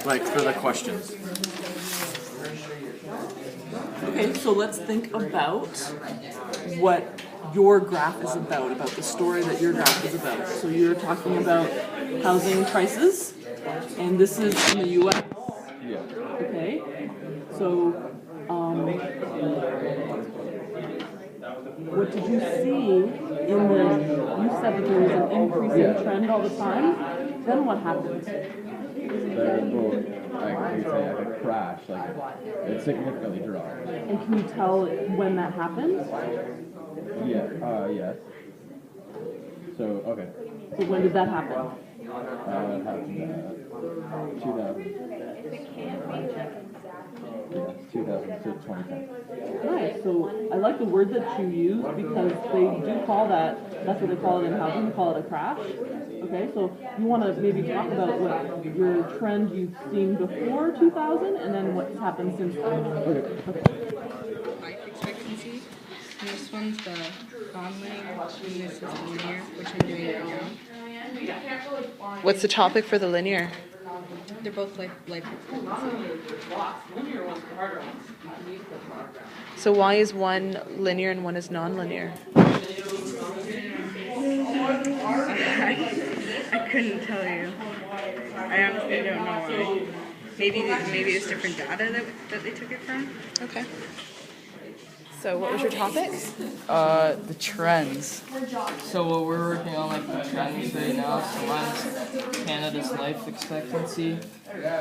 like for the questions. Okay, so let's think about what your graph is about the story that your graph is about. So you're talking about housing prices, and this is in the U.S. Yeah. Okay, so what did you see in the? You said that there was an increasing trend all the time. Then what happened? Like you say, like a crash, like it significantly dropped. And can you tell when that happened? Yeah. Yes. So okay. So when did that happen? It happened 2000. Yeah, 2000 to 2010. Nice. So I like the word that you use because they do call that, that's what they call it in housing, they call it a crash. Okay, so you want to maybe talk about what your trend you've seen before 2000 and then what's happened since then. Okay. Life expectancy. And this one's the non-linear, and this is the linear, which I'm doing right now. What's the topic for the linear? They're both life expectancy. So why is one linear and one is non-linear? I couldn't tell you. I honestly don't know why. Maybe it's different data that they took it from. Okay. So what was your topic? The trends. So what we're working on, like the trends right now. So mine's Canada's life expectancy.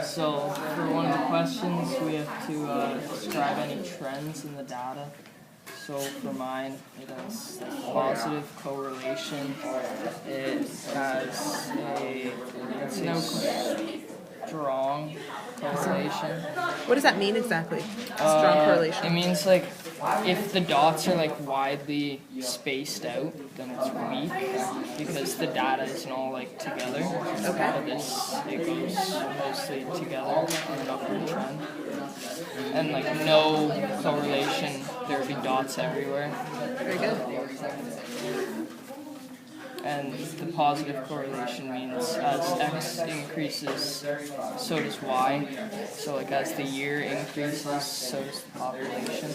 So for one of the questions, we have to describe any trends in the data. So for mine, it has positive correlation. It has a strong correlation. What does that mean exactly? Strong correlation. It means like if the dots are like widely spaced out, then it's weak because the data isn't all like together. Okay. But it goes mostly together in an upward trend. And like no correlation, there would be dots everywhere. Very good. And the positive correlation means as X increases, so does Y. So like as the year increases, so does the population.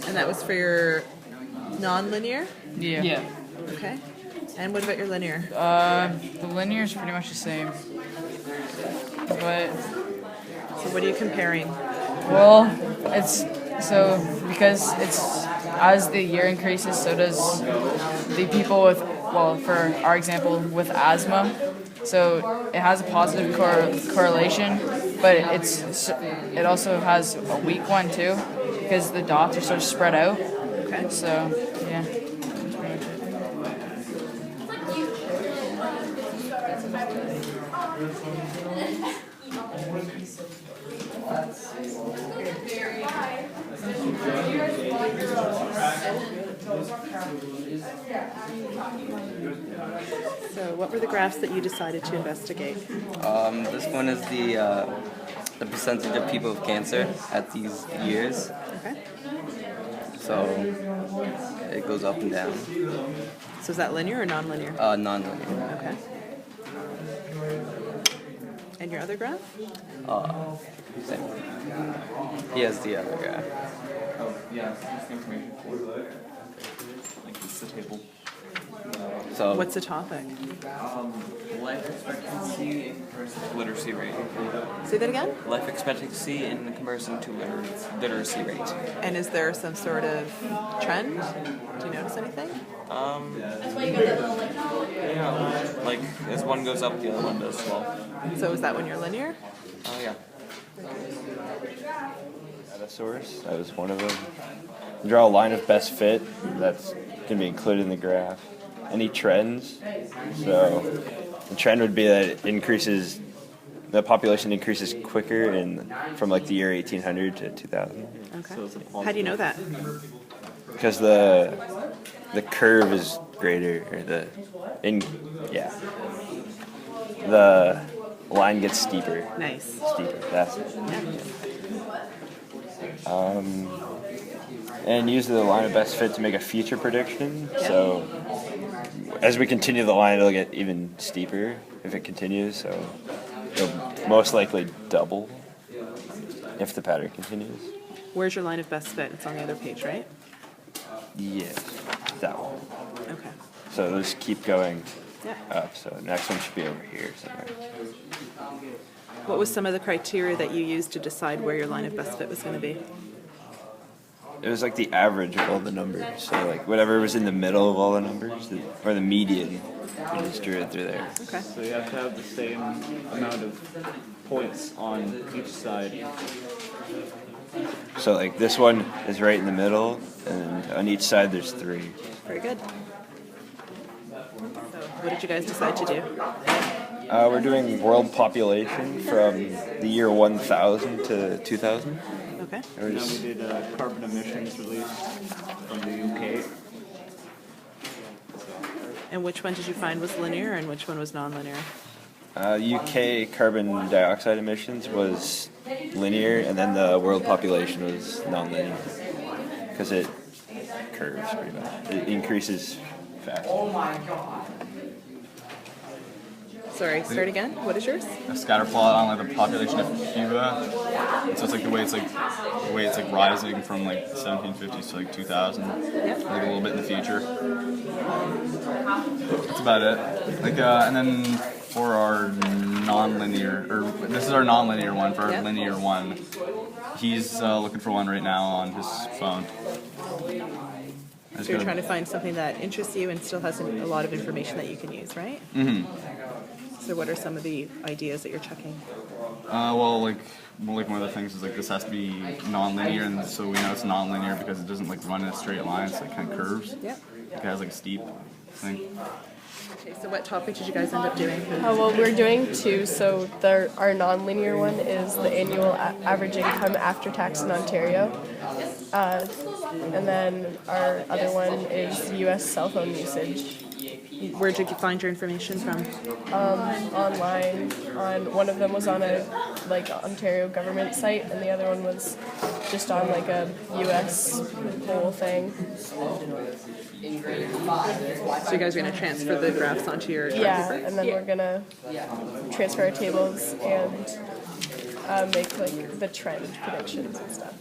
And that was for your non-linear? Yeah. Okay. And what about your linear? The linear is pretty much the same. But So what are you comparing? well, it's so because it's as the year increases, so does the people with, well, for our example, with asthma. So it has a positive correlation, but it also has a weak one too, because the dots are sort of spread out. Okay. So yeah, that's pretty much So what were the graphs that you decided to investigate? This one is the percentage of people with cancer at these years. Okay. So it goes up and down. So is that linear or non-linear? Non-linear. Okay. And your other graph? Same. He has the other guy. Like it's the table. So What's the topic? Life expectancy in comparison to literacy rate. Say that again? Life expectancy in comparison to literacy rate. And is there some sort of trend? Do you notice anything? Yeah, like as one goes up, the other one does as well. So is that when you're linear? Oh yeah. Data source, that was one of them. Draw a line of best fit, that's going to be included in the graph. Any trends? So the trend would be that it increases, the population increases quicker from like the year 1800 to 2000. Okay. How do you know that? Because the curve is greater, or the line gets steeper. Nice. Steeper, that's it. Yeah. And use the line of best fit to make a future prediction. Yeah. So as we continue the line, it'll get even steeper if it continues. So it'll most likely double if the pattern continues. Where's your line of best fit? It's on the other page, right? Yes, that one. Okay. So they'll just keep going Yeah. up. So next one should be over here somewhere. What was some of the criteria that you used to decide where your line of best fit was going to be? It was like the average of all the numbers. So like whatever was in the middle of all the numbers, or the median, we just drew it through there. Okay. So you have to have the same amount of points on each side. So like this one is right in the middle, and on each side there's 3. Very good. So what did you guys decide to do? We're doing world population from the year 1000 to 2000. Okay. Or Now just- we did carbon emissions released from the UK. And which one did you find was linear and which one was nonlinear? UK carbon dioxide emissions was linear, and then the world population was nonlinear because it curves pretty much. It increases fast. Sorry, start again. What is yours? A scatter plot on like the population of Cuba. And so it's like the way it's like rising from like 1750s to like 2000, like a little bit in the future. That's about it. Like and then for our non-linear, or this is our non-linear one. For our linear one, he's looking for one right now on his phone. So you're trying to find something that interests you and still has a lot of information that you can use, right? Mm-hmm. So what are some of the ideas that you're checking? Well, like one of the things is like this has to be non-linear, and so we know it's non-linear because it doesn't like run in a straight line. It's like kind of curves. Yep. Like it has like a steep thing. Okay, so what topic did you guys end up doing? Well, we're doing 2. So our non-linear one is the annual average income after tax in Ontario. And then our other one is U.S. cell phone usage. Where did you find your information from? Online. One of them was on a Ontario government site, and the other one was just on like a U.S. poll thing. So you guys are going to transfer the graphs onto your chart Yeah, paper? and then we're gonna transfer our tables and make like the trend predictions and stuff.